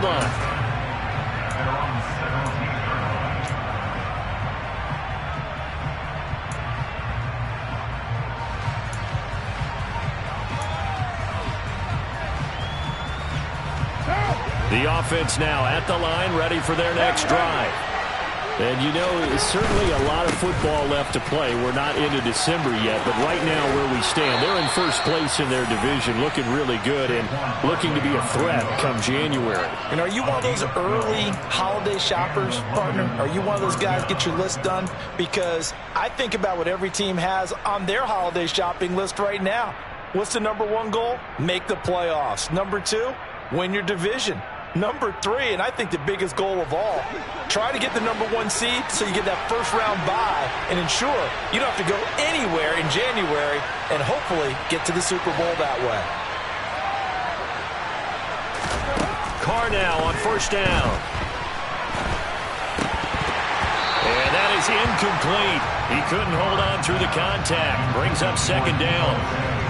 17-yard line. The offense now at the line, ready for their next drive. And you know, certainly a lot of football left to play. We're not into December yet, but right now where we stand, they're in first place in their division, looking really good and looking to be a threat come January. And are you one of those early holiday shoppers, partner? Are you one of those guys get your list done? Because I think about what every team has on their holiday shopping list right now. What's the number one goal? Make the playoffs. Number two, win your division. Number three, and I think the biggest goal of all, try to get the number one seed so you get that first round bye and ensure you don't have to go anywhere in January and hopefully get to the Super Bowl that way. Carr now on first down. And that is incomplete. He couldn't hold on through the contact. Brings up second down.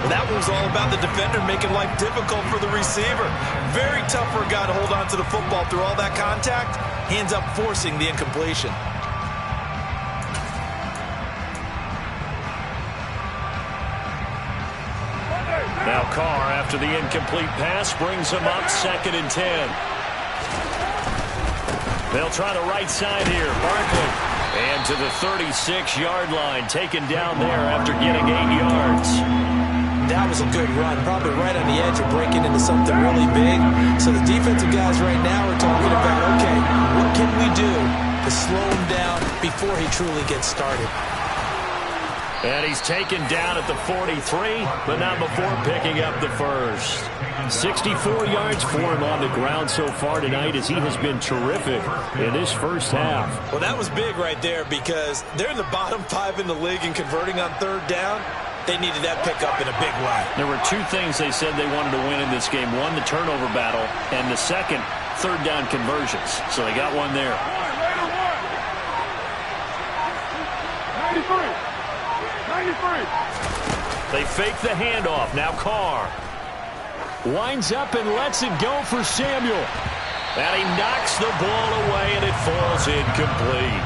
Well, that was all about the defender making life difficult for the receiver. Very tough for a guy to hold on to the football through all that contact. He ends up forcing the incompletion. Now Carr, after the incomplete pass, brings him up 2nd and 10. They'll try the right side here. Barkley. And to the 36-yard line, taken down there after getting 8 yards. That was a good run, probably right on the edge of breaking into something really big. So the defensive guys right now are talking about, okay, what can we do to slow him down before he truly gets started? And he's taken down at the 43, but not before picking up the first. 64 yards for him on the ground so far tonight as he has been terrific in this first half. Well, that was big right there because they're in the bottom 5 in the league in converting on third down. They needed that pickup in a big way. There were two things they said they wanted to win in this game. One, the turnover battle, and the second, third down conversions. So they got one there. 93. They fake the handoff. Now Carr winds up and lets it go for Samuel. And he knocks the ball away, and it falls incomplete.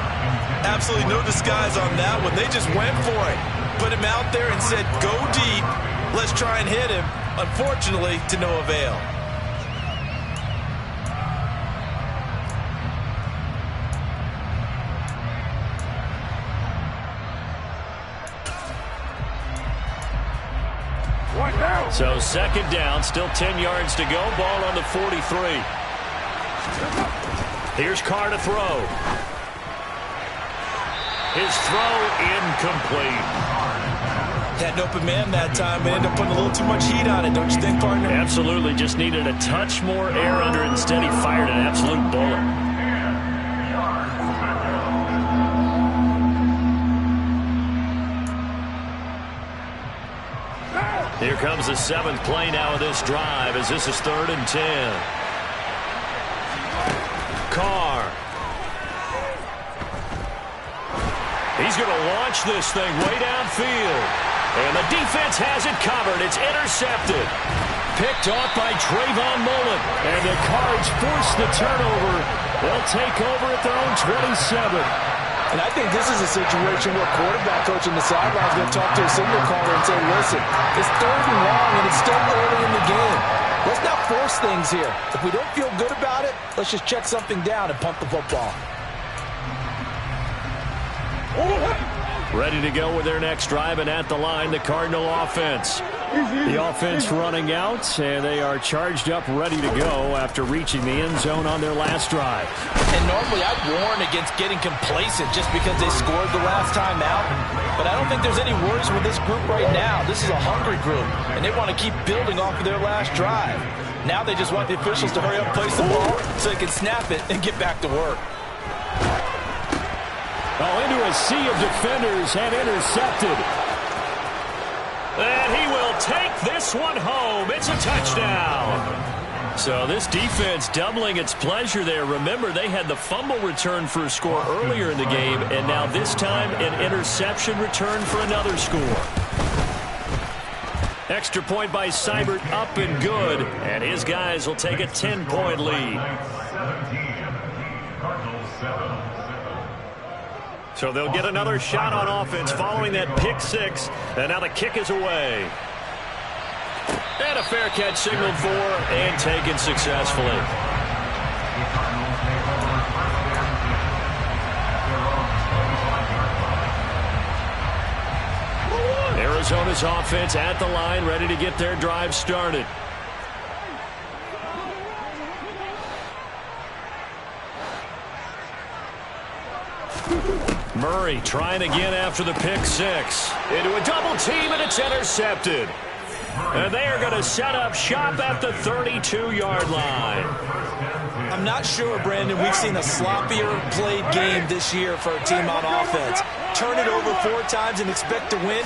Absolutely no disguise on that one. They just went for it. Put him out there and said, go deep. Let's try and hit him. Unfortunately, to no avail. So 2nd down, still 10 yards to go. Ball on the 43. Here's Carr to throw. His throw incomplete. Had an open man that time and ended up putting a little too much heat on it, don't you think, partner? Absolutely. Just needed a touch more air under it. Instead, he fired an absolute bullet. Here comes the 7th play now of this drive as this is 3rd and 10. Carr. He's going to launch this thing way downfield. And the defense has it covered. It's intercepted. Picked off by Trayvon Mullen. And the Cards force the turnover. They'll take over at their own 27. And I think this is a situation where quarterback coach in the sideline is going to talk to a signal caller and say, listen, it's 3rd and long and it's still early in the game. Let's not force things here. If we don't feel good about it, let's just check something down and punt the football. Ready to go with their next drive, and at the line, the Cardinal offense. The offense running out, and they are charged up, ready to go after reaching the end zone on their last drive. And normally I'd warn against getting complacent just because they scored the last time out. But I don't think there's any worries with this group right now. This is a hungry group, and they want to keep building off of their last drive. Now they just want the officials to hurry up and place the ball so they can snap it and get back to work. Oh, into a sea of defenders and intercepted. And he will take this one home. It's a touchdown. So this defense doubling its pleasure there. Remember, they had the fumble return for a score earlier in the game, and now this time an interception return for another score. Extra point by Seibert, up and good. And his guys will take a 10-point lead. So they'll get another shot on offense following that pick six. And now the kick is away. And a fair catch signaled for and taken successfully. Arizona's offense at the line, ready to get their drive started. Murray trying again after the pick six. Into a double team, and it's intercepted. And they are going to set up shop at the 32-yard line. I'm not sure, Brandon, we've seen a sloppier played game this year for a team on offense. Turn it over 4 times and expect to win?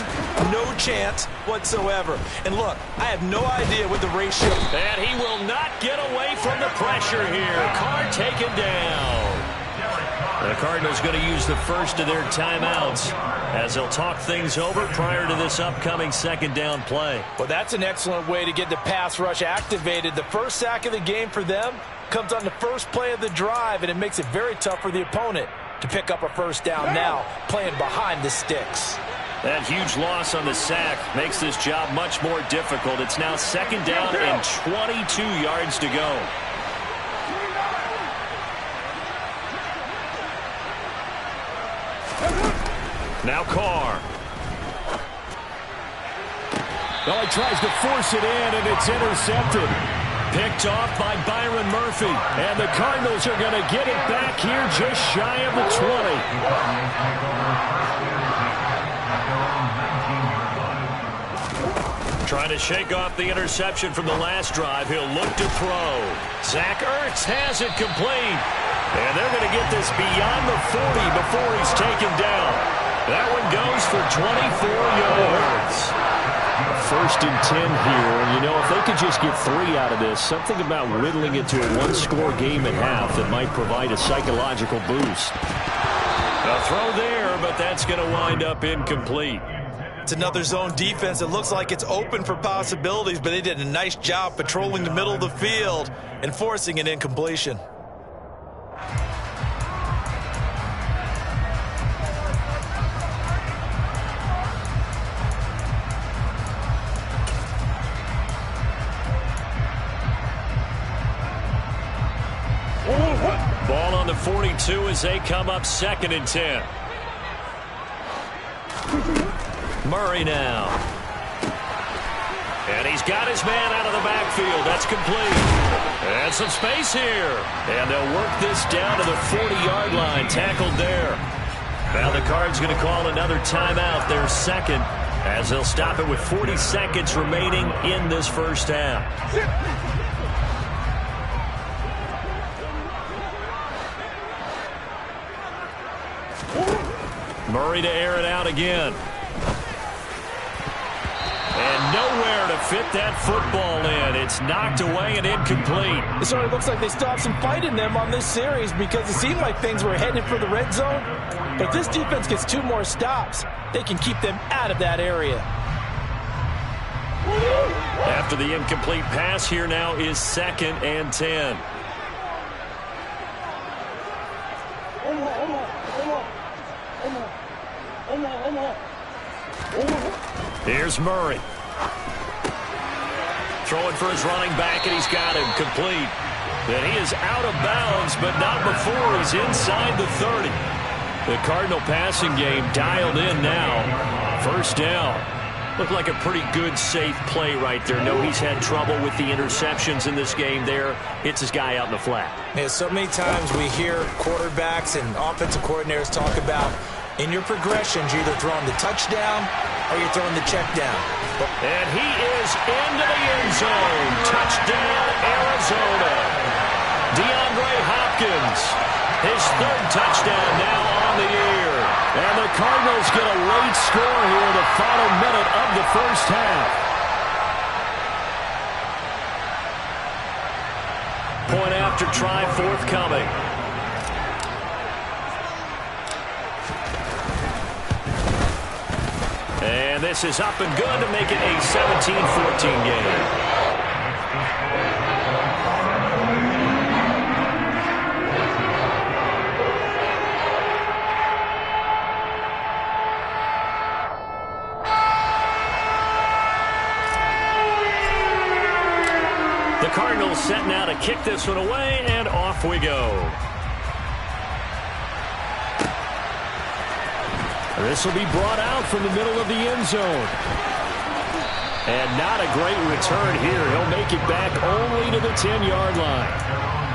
No chance whatsoever. And look, I have no idea what the ratio. And he will not get away from the pressure here. Carr taken down. The Cardinals going to use the first of their timeouts as they'll talk things over prior to this upcoming second down play. Well, that's an excellent way to get the pass rush activated. The first sack of the game for them comes on the first play of the drive, and it makes it very tough for the opponent to pick up a first down now, playing behind the sticks. That huge loss on the sack makes this job much more difficult. It's now second down and 22 yards to go. Now Carr. Well, he tries to force it in, and it's intercepted. Picked off by Byron Murphy. And the Cardinals are going to get it back here just shy of the 20. Trying to shake off the interception from the last drive. He'll look to throw. Zach Ertz has it complete. And they're going to get this beyond the 40 before he's taken down. That one goes for 24 yards. First and 10 here, and you know, if they could just get 3 out of this, something about whittling it to a one-score game at half that might provide a psychological boost. A throw there, but that's going to wind up incomplete. It's another zone defense. It looks like it's open for possibilities, but they did a nice job patrolling the middle of the field and forcing an incompletion. Ball on the 42 as they come up second and 10. Murray now. And he's got his man out of the backfield. That's complete. And some space here. And they'll work this down to the 40-yard line. Tackled there. Now the Cards going to call another timeout. Their second, as they'll stop it with 40 seconds remaining in this first half. Murray to air it out again. And nowhere to fit that football in. It's knocked away and incomplete. It sort of looks like they still have some fight in them on this series because it seemed like things were headed for the red zone. But if this defense gets 2 more stops, they can keep them out of that area. After the incomplete pass, here now is second and 10. Here's Murray. Throwing for his running back, and he's got him complete. And he is out of bounds, but not before he's inside the 30. The Cardinal passing game dialed in now. First down. Looked like a pretty good, safe play right there. No, he's had trouble with the interceptions in this game there. Hits his guy out in the flat. Yeah, so many times we hear quarterbacks and offensive coordinators talk about in your progressions, you're either throwing the touchdown or you're throwing the check down. And he is into the end zone. Touchdown, Arizona. DeAndre Hopkins, his 3rd touchdown now on the year. And the Cardinals get a late score here in the final minute of the first half. Point after try forthcoming. And this is up and good to make it a 17-14 game. The Cardinals set now to kick this one away, and off we go. This will be brought out from the middle of the end zone. And not a great return here. He'll make it back only to the 10-yard line.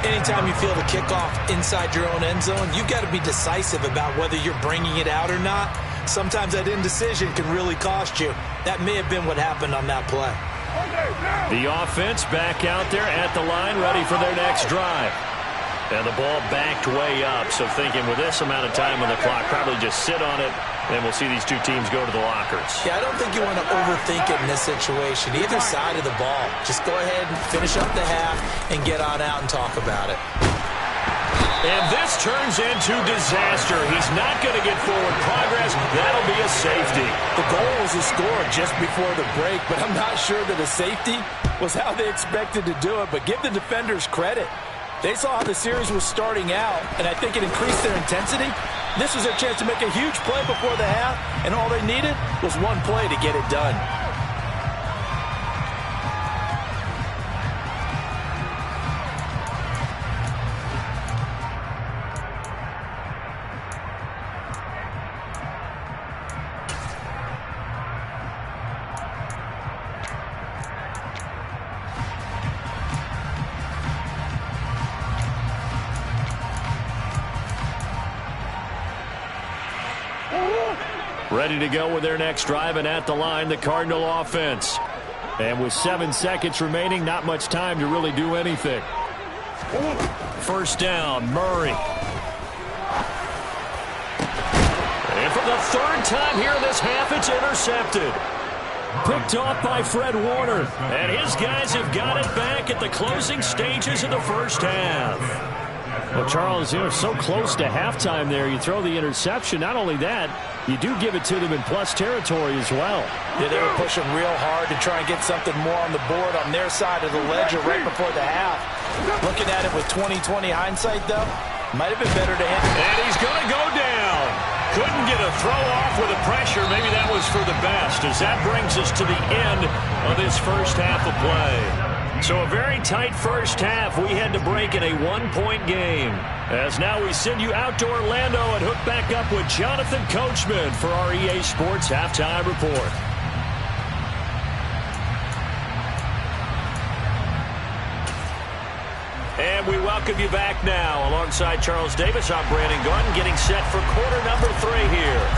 Anytime you feel the kickoff inside your own end zone, you've got to be decisive about whether you're bringing it out or not. Sometimes that indecision can really cost you. That may have been what happened on that play. The offense back out there at the line, ready for their next drive. And the ball backed way up, so thinking with this amount of time on the clock, probably just sit on it, and we'll see these two teams go to the lockers. Yeah, I don't think you want to overthink it in this situation. Either side of the ball. Just go ahead and finish up the half and get on out and talk about it. And this turns into disaster. He's not going to get forward progress. That'll be a safety. The goal was to score just before the break, but I'm not sure that a safety was how they expected to do it. But give the defenders credit. They saw how the series was starting out, and I think it increased their intensity. This was their chance to make a huge play before the half, and all they needed was one play to get it done. Ready to go with their next drive, and at the line, the Cardinal offense. And with 7 seconds remaining, not much time to really do anything. First down, Murray. And for the third time here this half, it's intercepted. Picked off by Fred Warner. And his guys have got it back at the closing stages of the first half. Well, Charles, so close to halftime there. You throw the interception. Not only that, you do give it to them in plus territory as well. Yeah, they were pushing real hard to try and get something more on the board on their side of the ledger right before the half. Looking at it with 20/20 hindsight, though, might have been better to hit. And he's going to go down. Couldn't get a throw off with the pressure. Maybe that was for the best, as that brings us to the end of this first half of play. So a very tight first half. We had to break in a one-point game. As now we send you out to Orlando and hook back up with Jonathan Coachman for our EA Sports Halftime Report. And we welcome you back now. Alongside Charles Davis, I'm Brandon Gaudin, getting set for quarter number 3 here.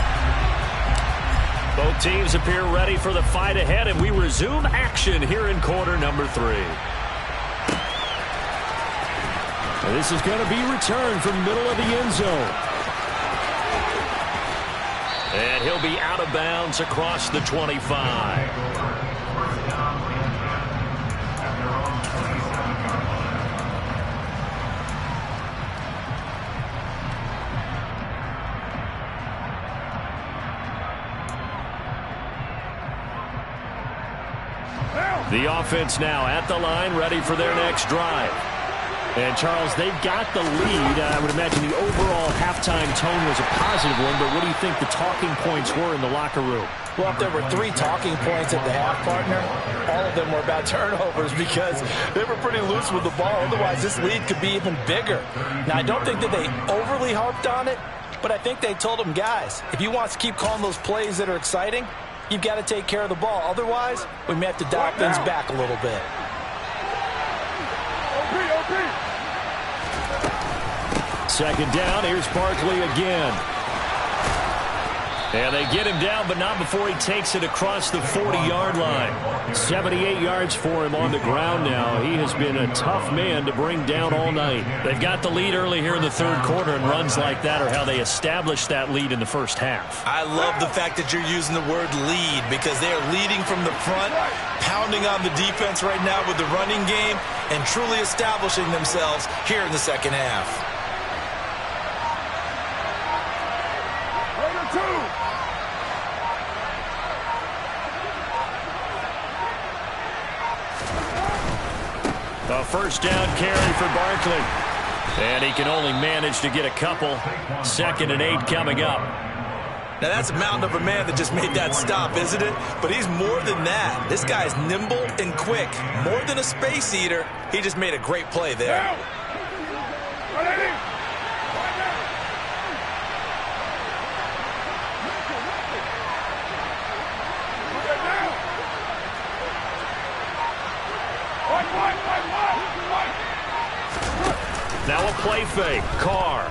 Both teams appear ready for the fight ahead, and we resume action here in quarter number 3. And this is going to be returned from the middle of the end zone. And he'll be out of bounds across the 25. The offense now at the line, ready for their next drive. And, Charles, they've got the lead. I would imagine the overall halftime tone was a positive one, but what do you think the talking points were in the locker room? Well, if there were 3 talking points at the half, partner, all of them were about turnovers because they were pretty loose with the ball. Otherwise, this lead could be even bigger. Now, I don't think that they overly harped on it, but I think they told them, guys, if you want to keep calling those plays that are exciting, you've got to take care of the ball. Otherwise, we may have to dial things back a little bit. Second down, here's Barkley again. And they get him down, but not before he takes it across the 40-yard line. 78 yards for him on the ground now. He has been a tough man to bring down all night. They've got the lead early here in the third quarter, and runs like that are how they established that lead in the first half. I love the fact that you're using the word lead because they are leading from the front, pounding on the defense right now with the running game, and truly establishing themselves here in the second half. A first down carry for Barkley. And he can only manage to get a couple. 2nd and 8 coming up. Now, that's a mountain of a man that just made that stop, isn't it? But he's more than that. This guy's nimble and quick. More than a space eater. He just made a great play there. Now a play fake. Carr.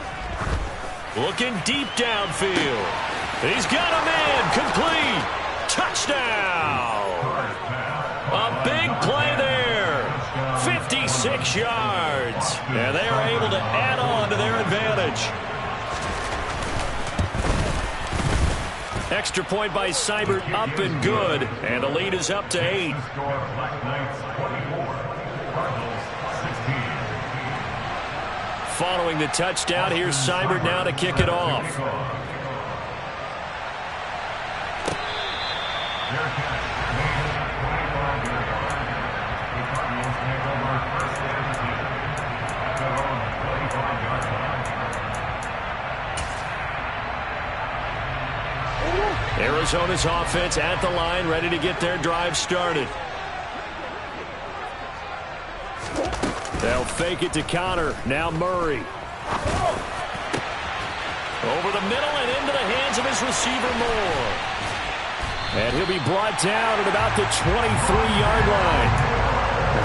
Looking deep downfield. He's got a man. Complete. Touchdown. A big play there. 56 yards. And they are able to add on to their advantage. Extra point by Seibert, up and good. And the lead is up to 8. Following the touchdown, here's Seibert now to kick it off. Arizona's offense at the line, ready to get their drive started. They'll fake it to Connor. Now Murray. Over the middle and into the hands of his receiver Moore. And he'll be brought down at about the 23-yard line.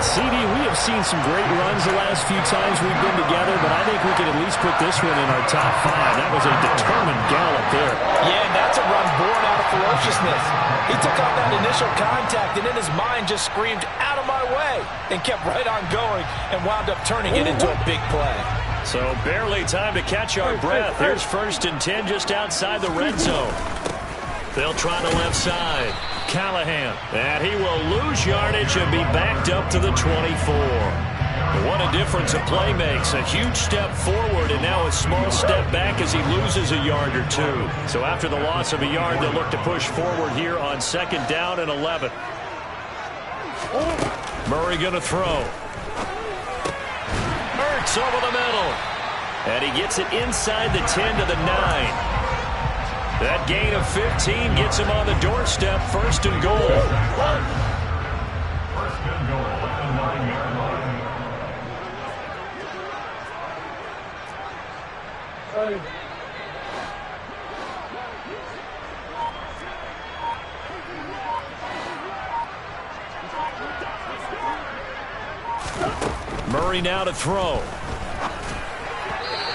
CD, we have seen some great runs the last few times we've been together, but I think we can at least put this one in our top 5. That was a determined gallop there. Yeah, and that's a run born out of ferociousness. He took on that initial contact and in his mind just screamed, "Out of my way," and kept right on going and wound up turning it into a big play. So barely time to catch our breath. Here's 1st and 10 just outside the red zone. They'll try the left side. Callahan. And he will lose yardage and be backed up to the 24. What a difference a play makes. A huge step forward and now a small step back as he loses a yard or 2. So after the loss of a yard, they'll look to push forward here on 2nd down and 11. Murray going to throw. Ertz over the middle. And he gets it inside the 10 to the 9. That gain of 15 gets him on the doorstep. 1st and goal. Murray now to throw.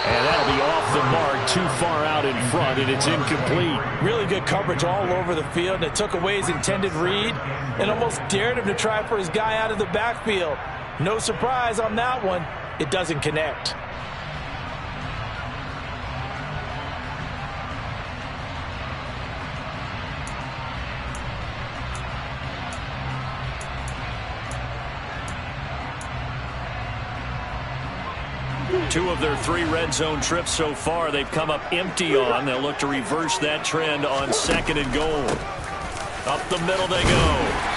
And that'll be off the mark, too far out in front, and it's incomplete. Really good coverage all over the field, and it took away his intended read and almost dared him to try for his guy out of the backfield. No surprise on that one. It doesn't connect. Two of their 3 red zone trips so far, they've come up empty on. They'll look to reverse that trend on 2nd and goal. Up the middle they go.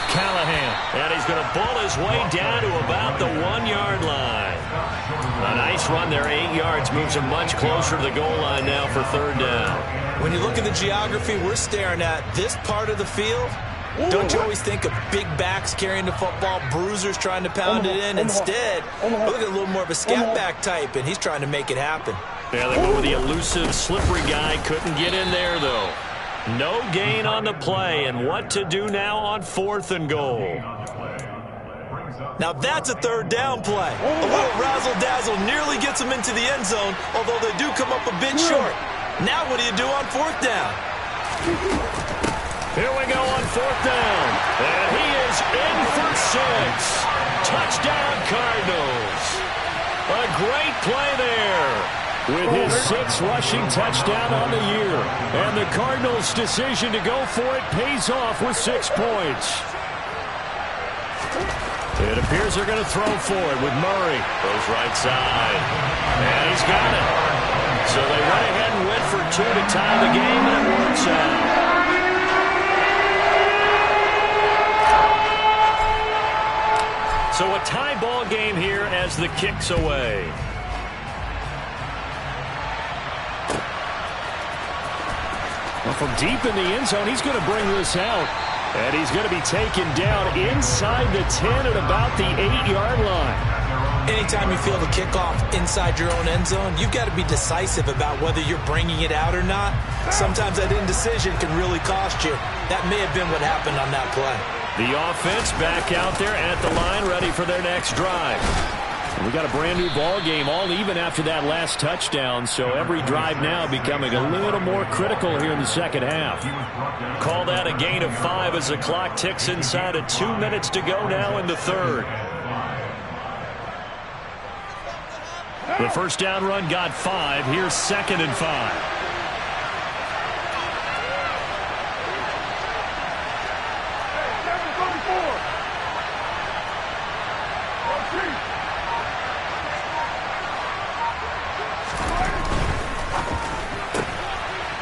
Callahan. And he's going to bull his way down to about the 1-yard line. A nice run there, 8 yards. Moves him much closer to the goal line now for 3rd down. When you look at the geography we're staring at, this part of the field, don't you always think of big backs carrying the football, bruisers trying to pound it in? Instead, look at a little more of a scat back type, and he's trying to make it happen. Yeah, they went with the elusive, slippery guy. Couldn't get in there, though. No gain on the play, and what to do now on 4th and goal. Now that's a 3rd down play. A little razzle-dazzle nearly gets him into the end zone, although they do come up a bit short. Now what do you do on 4th down? Here we go on 4th down. And he is in for 6. Touchdown, Cardinals. A great play there. With his 6th rushing touchdown on the year. And the Cardinals' decision to go for it pays off with 6 points. It appears they're going to throw for it with Murray. Goes right side. And he's got it. So they went ahead and went for 2 to tie the game, and it works out. So a tie ball game here as the kick's away. Well, from deep in the end zone, he's going to bring this out. And he's going to be taken down inside the 10 at about the 8-yard line. Anytime you feel the kickoff inside your own end zone, you've got to be decisive about whether you're bringing it out or not. Sometimes that indecision can really cost you. That may have been what happened on that play. The offense back out there at the line, ready for their next drive. We got a brand new ball game, all even after that last touchdown, so every drive now becoming a little more critical here in the second half. Call that a gain of 5 as the clock ticks inside of 2 minutes to go now in the third. The first down run got 5. Here's 2nd and 5.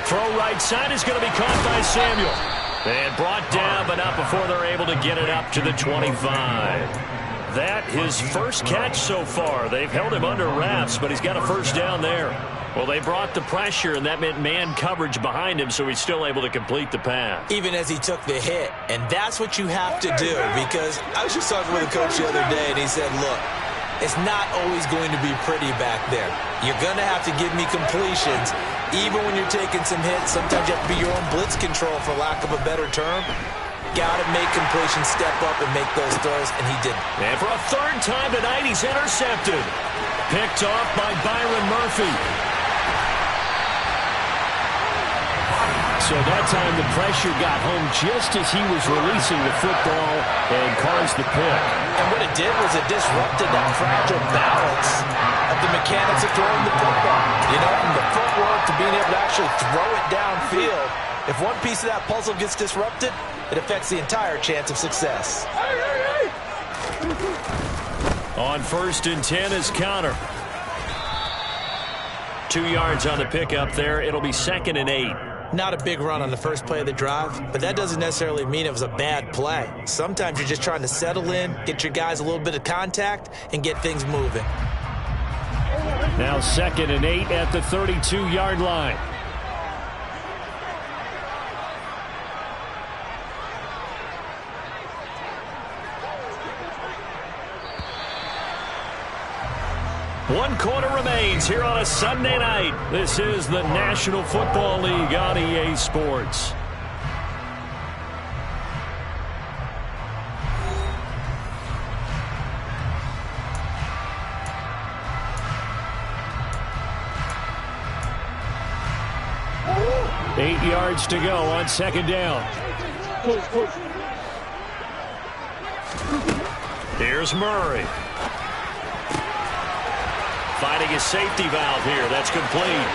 Throw right side is going to be caught by Samuel. And brought down, but not before they're able to get it up to the 25. That his first catch so far. They've held him under wraps, but he's got a first down there. Well, they brought the pressure, and that meant man coverage behind him, so he's still able to complete the pass. Even as he took the hit. And that's what you have to do, because I was just talking with a coach the other day, and he said, look, it's not always going to be pretty back there. You're going to have to give me completions. Even when you're taking some hits, sometimes you have to be your own blitz control, for lack of a better term. Got to make completions, step up, and make those throws, and he didn't. And for a third time tonight, he's intercepted. Picked off by Byron Murphy. So that time the pressure got home just as he was releasing the football and caused the pick. And what it did was it disrupted that fragile balance of the mechanics of throwing the football. You know, from the footwork to being able to actually throw it downfield. If one piece of that puzzle gets disrupted, it affects the entire chance of success. On 1st and 10 is Connor. 2 yards on the pickup there. It'll be 2nd and 8. Not a big run on the first play of the drive, but that doesn't necessarily mean it was a bad play. Sometimes you're just trying to settle in, get your guys a little bit of contact, and get things moving. Now 2nd and 8 at the 32-yard line. One quarter remains here on a Sunday night. This is the National Football League on EA Sports. Eight yards to go on 2nd down. Here's Murray. Finding his safety valve here. That's complete.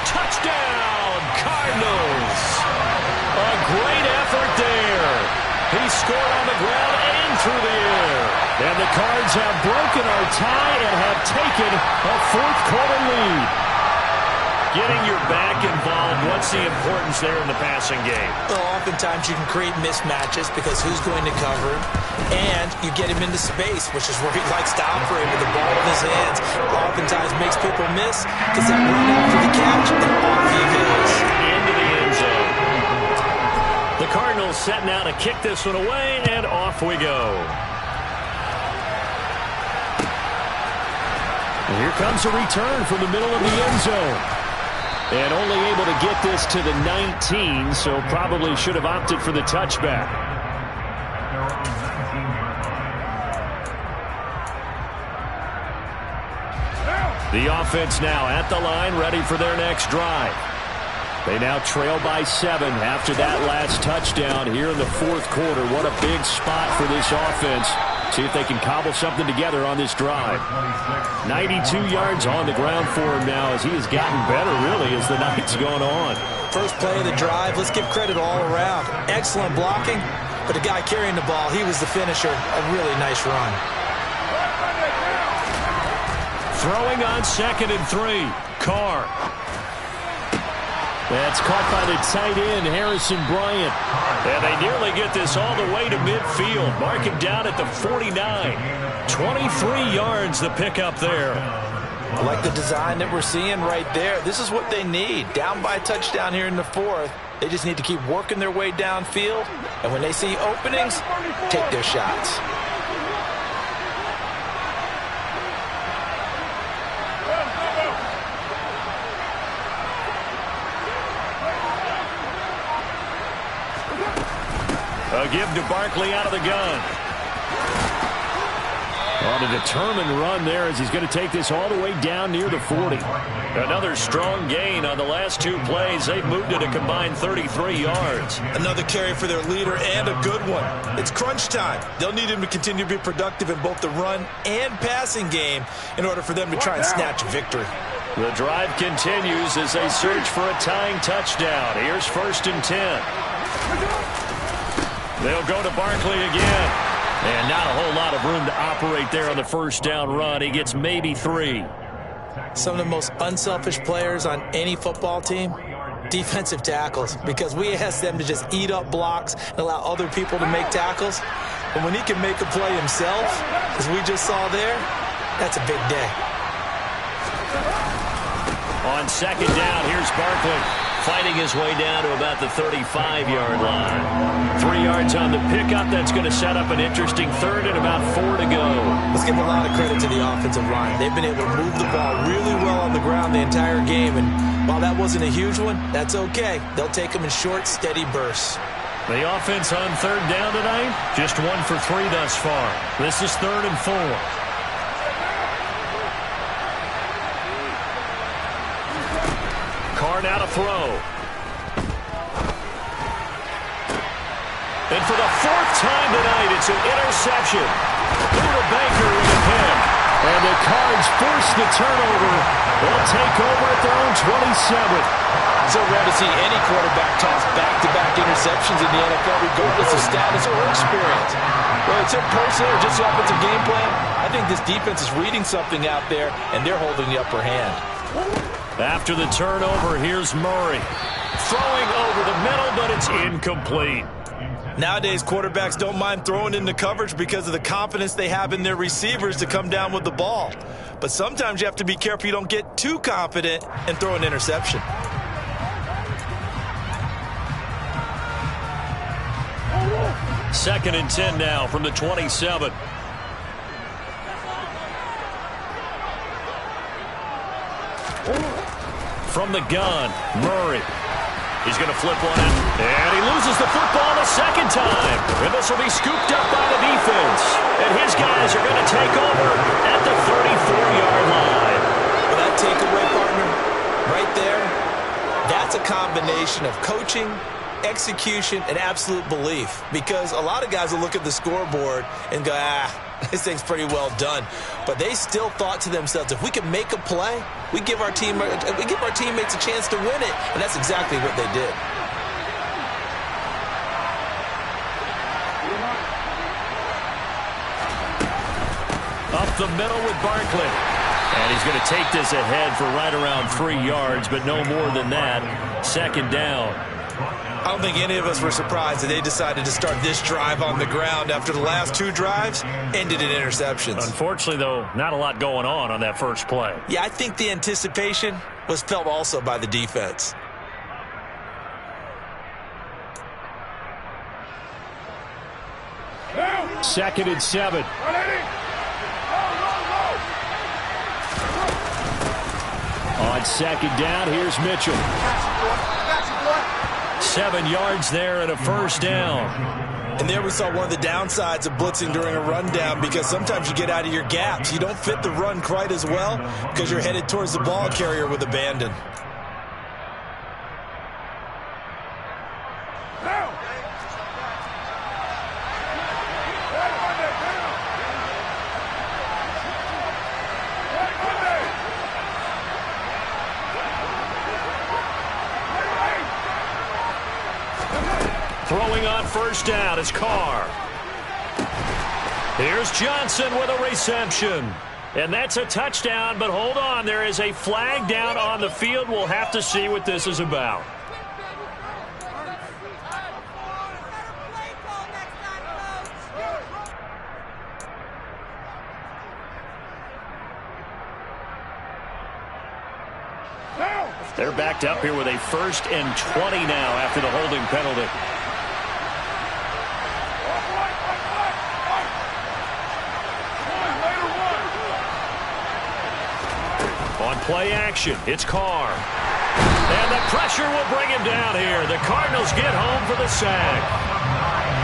Touchdown, Cardinals. A great effort there. He scored on the ground and through the air. And the Cards have broken our tie and have taken a 4th quarter lead. Getting your back involved, what's the importance there in the passing game? Well, oftentimes you can create mismatches because who's going to cover him, and you get him into space, which is where he likes to operate with the ball in his hands. Oftentimes makes people miss, gets that run after the catch, and off he goes. Into the end zone. The Cardinals setting out to kick this one away, and off we go. And here comes a return from the middle of the end zone. And only able to get this to the 19, so probably should have opted for the touchback. The offense now at the line, ready for their next drive. They now trail by 7 after that last touchdown here in the 4th quarter. What a big spot for this offense. See if they can cobble something together on this drive. 92 yards on the ground for him now as he has gotten better, really, as the night's gone on. First play of the drive, let's give credit all around. Excellent blocking, but the guy carrying the ball, he was the finisher. A really nice run. Throwing on 2nd and 3. Carr. That's caught by the tight end, Harrison Bryant. And they nearly get this all the way to midfield. Mark him down at the 49. 23 yards the pickup there. I like the design that we're seeing right there. This is what they need. Down by a touchdown here in the fourth. They just need to keep working their way downfield. And when they see openings, take their shots. A give to Barkley out of the gun. On a determined run there as he's going to take this all the way down near the 40. Another strong gain on the last two plays. They've moved it a combined 33 yards. Another carry for their leader and a good one. It's crunch time. They'll need him to continue to be productive in both the run and passing game in order for them to try and snatch a victory. The drive continues as they search for a tying touchdown. Here's 1st and 10. They'll go to Barkley again. And not a whole lot of room to operate there on the first down run. He gets maybe 3. Some of the most unselfish players on any football team, defensive tackles, because we ask them to just eat up blocks and allow other people to make tackles. But when he can make a play himself, as we just saw there, that's a big day. On 2nd down, here's Barkley. Fighting his way down to about the 35-yard line. 3 yards on the pickup. That's going to set up an interesting 3rd and about 4 to go. Let's give a lot of credit to the offensive line. They've been able to move the ball really well on the ground the entire game. And while that wasn't a huge one, that's okay. They'll take them in short, steady bursts. The offense on 3rd down tonight, just 1 for 3 thus far. This is 3rd and 4. Carr now to throw. And for the 4th time tonight, it's an interception. Buda Baker with a pick. And the Cards force the turnover. They'll take over at their own 27. So rare to see any quarterback toss back-to-back interceptions in the NFL, regardless of status or experience. Well, it's personal or just the offensive game plan. I think this defense is reading something out there, and they're holding the upper hand. After the turnover, here's Murray. Throwing over the middle, but it's incomplete. Nowadays, quarterbacks don't mind throwing into coverage because of the confidence they have in their receivers to come down with the ball. But sometimes you have to be careful you don't get too confident and throw an interception. Second and 10 now from the 27. From the gun, Murray. He's going to flip one in, and he loses the football the second time. And this will be scooped up by the defense. And his guys are going to take over at the 34-yard line. Well, that takeaway, partner, right there, that's a combination of coaching, execution, and absolute belief. Because a lot of guys will look at the scoreboard and go, this thing's pretty well done. But they still thought to themselves, if we can make a play, we give our teammates a chance to win it. And that's exactly what they did. Up the middle with Barkley. And he's going to take this ahead for right around 3 yards, but no more than that. 2nd down. I don't think any of us were surprised that they decided to start this drive on the ground after the last 2 drives ended in interceptions. Unfortunately, though, not a lot going on that first play. Yeah, I think the anticipation was felt also by the defense. Second and 7. On 2nd down, here's Mitchell. 7 yards there and a 1st down. And there we saw one of the downsides of blitzing during a rundown, because sometimes you get out of your gaps. You don't fit the run quite as well because you're headed towards the ball carrier with abandon. Throwing on 1st down is Carr. Here's Johnson with a reception. And that's a touchdown, but hold on. There is a flag down on the field. We'll have to see what this is about. They're backed up here with a 1st and 20 now after the holding penalty. On play action, it's Carr. And the pressure will bring him down here. The Cardinals get home for the sack.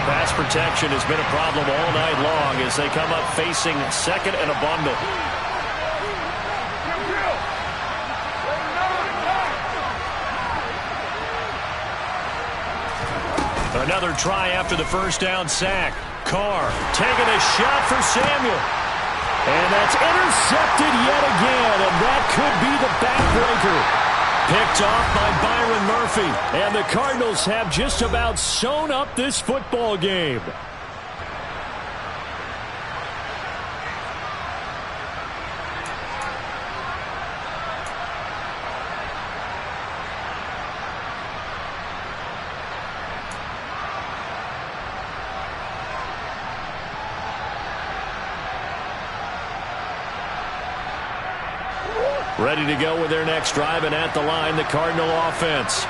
Pass protection has been a problem all night long as they come up facing 2nd and a bundle. Another try after the 1st down sack. Carr taking a shot for Samuel. And that's intercepted yet again, and that could be the backbreaker. Picked off by Byron Murphy. And the Cardinals have just about sewn up this football game. Ready to go with their next drive, and at the line, the Cardinal offense.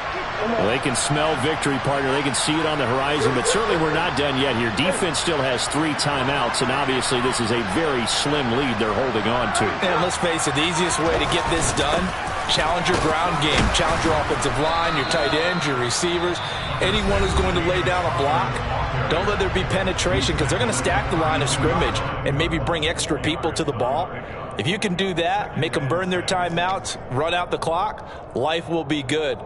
Well, they can smell victory, partner. They can see it on the horizon, but certainly we're not done yet here. Defense still has 3 timeouts, and obviously this is a very slim lead they're holding on to. And let's face it, the easiest way to get this done, challenge your ground game. Challenge your offensive line, your tight ends, your receivers, anyone who's going to lay down a block. Don't let there be penetration because they're going to stack the line of scrimmage and maybe bring extra people to the ball. If you can do that, make them burn their timeouts, run out the clock, life will be good.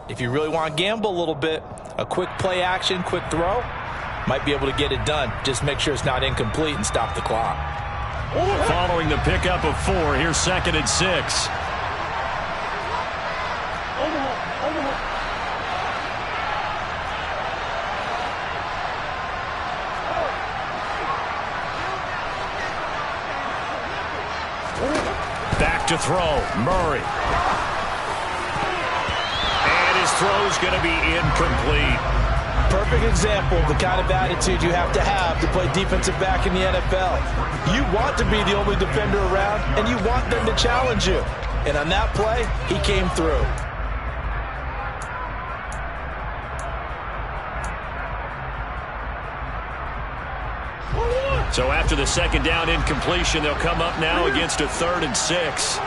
If you really want to gamble a little bit, a quick play action, quick throw, might be able to get it done. Just make sure it's not incomplete and stop the clock. Following the pickup of 4, here's 2nd and 6. Back to throw, Murray. Throw's going to be incomplete. Perfect example of the kind of attitude you have to play defensive back in the NFL. You want to be the only defender around, and you want them to challenge you. And on that play, he came through. So after the 2nd down incompletion, they'll come up now against a 3rd and 6.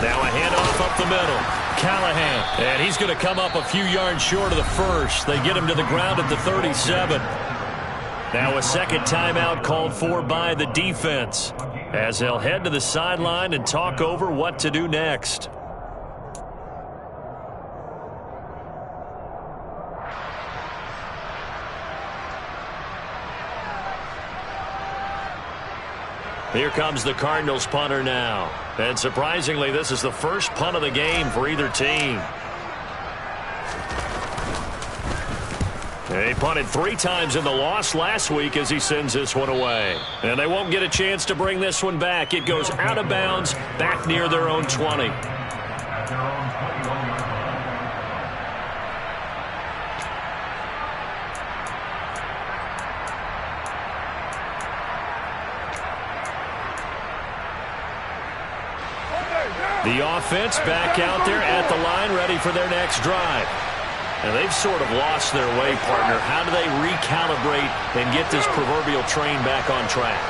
Now a handoff up the middle. Callahan. And he's going to come up a few yards short of the 1st. They get him to the ground at the 37. Now a 2nd timeout called for by the defense as they'll head to the sideline and talk over what to do next. Here comes the Cardinals punter now. And surprisingly, this is the first punt of the game for either team. He punted 3 times in the loss last week as he sends this one away. And they won't get a chance to bring this one back. It goes out of bounds back near their own 20. The offense back out there at the line, ready for their next drive. And they've sort of lost their way, partner. How do they recalibrate and get this proverbial train back on track?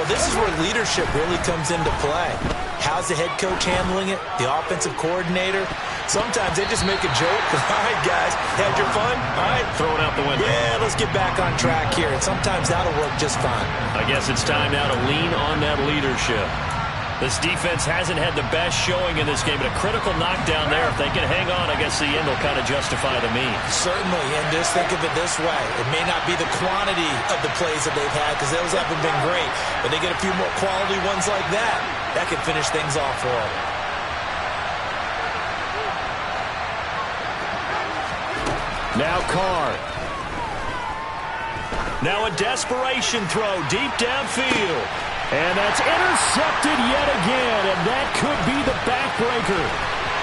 Well, this is where leadership really comes into play. How's the head coach handling it? The offensive coordinator? Sometimes they just make a joke. All right, guys, had your fun? All right. Throw it out the window. Yeah, let's get back on track here. And sometimes that'll work just fine. I guess it's time now to lean on that leadership. This defense hasn't had the best showing in this game, but a critical knockdown there. If they can hang on, I guess the end will kind of justify the means. Certainly, and just think of it this way. It may not be the quantity of the plays that they've had because those haven't been great, but they get a few more quality ones like that. That could finish things off for them. Now Carr. Now a desperation throw deep downfield. And that's intercepted yet again, and that could be the backbreaker.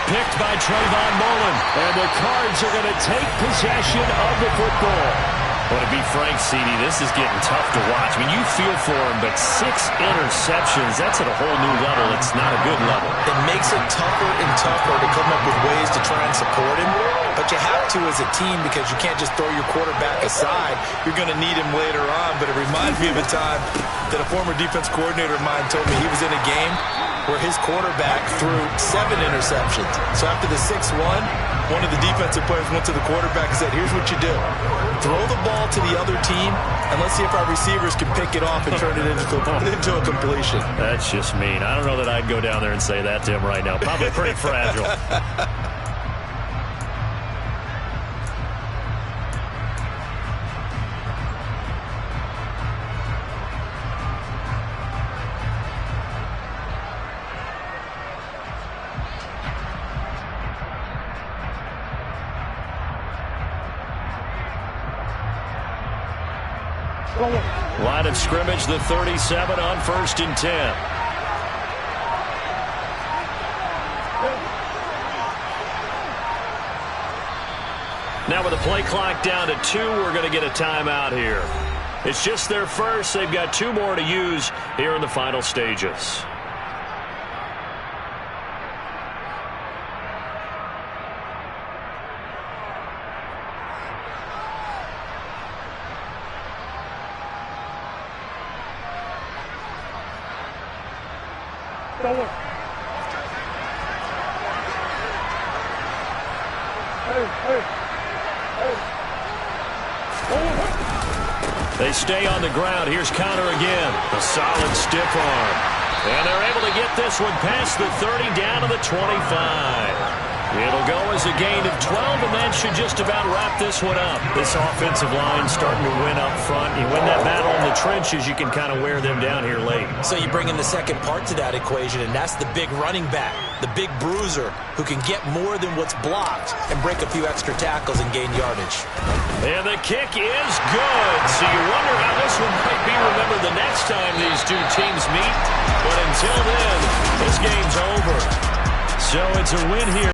Picked by Trayvon Mullen. And the Cards are going to take possession of the football. Well, to be frank, CD, this is getting tough to watch. I mean, you feel for him, but 6 interceptions, that's at a whole new level. It's not a good level. It makes it tougher and tougher to come up with ways to try and support him. But you have to as a team because you can't just throw your quarterback aside. You're going to need him later on. But it reminds me of a time that a former defense coordinator of mine told me he was in a game where his quarterback threw 7 interceptions. So after the 6-1, one of the defensive players went to the quarterback and said, here's what you do. Throw the ball to the other team, and let's see if our receivers can pick it off and turn it into a completion. That's just mean. I don't know that I'd go down there and say that to him right now. Probably pretty fragile. Line of scrimmage, the 37 on 1st and 10. Now with the play clock down to 2, we're going to get a timeout here. It's just their first. They've got 2 more to use here in the final stages. They stay on the ground. Here's Counter again. A solid stiff arm. And they're able to get this one past the 30 down to the 25. It'll go as a gain of 12, and that should just about wrap this one up. This offensive line starting to win up front. You win that battle in the trenches, you can kind of wear them down here late. So you bring in the second part to that equation, and that's the big running back, the big bruiser, who can get more than what's blocked and break a few extra tackles and gain yardage. And the kick is good. So you wonder how this one might be remembered the next time these two teams meet. But until then, this game's over. So it's a win here.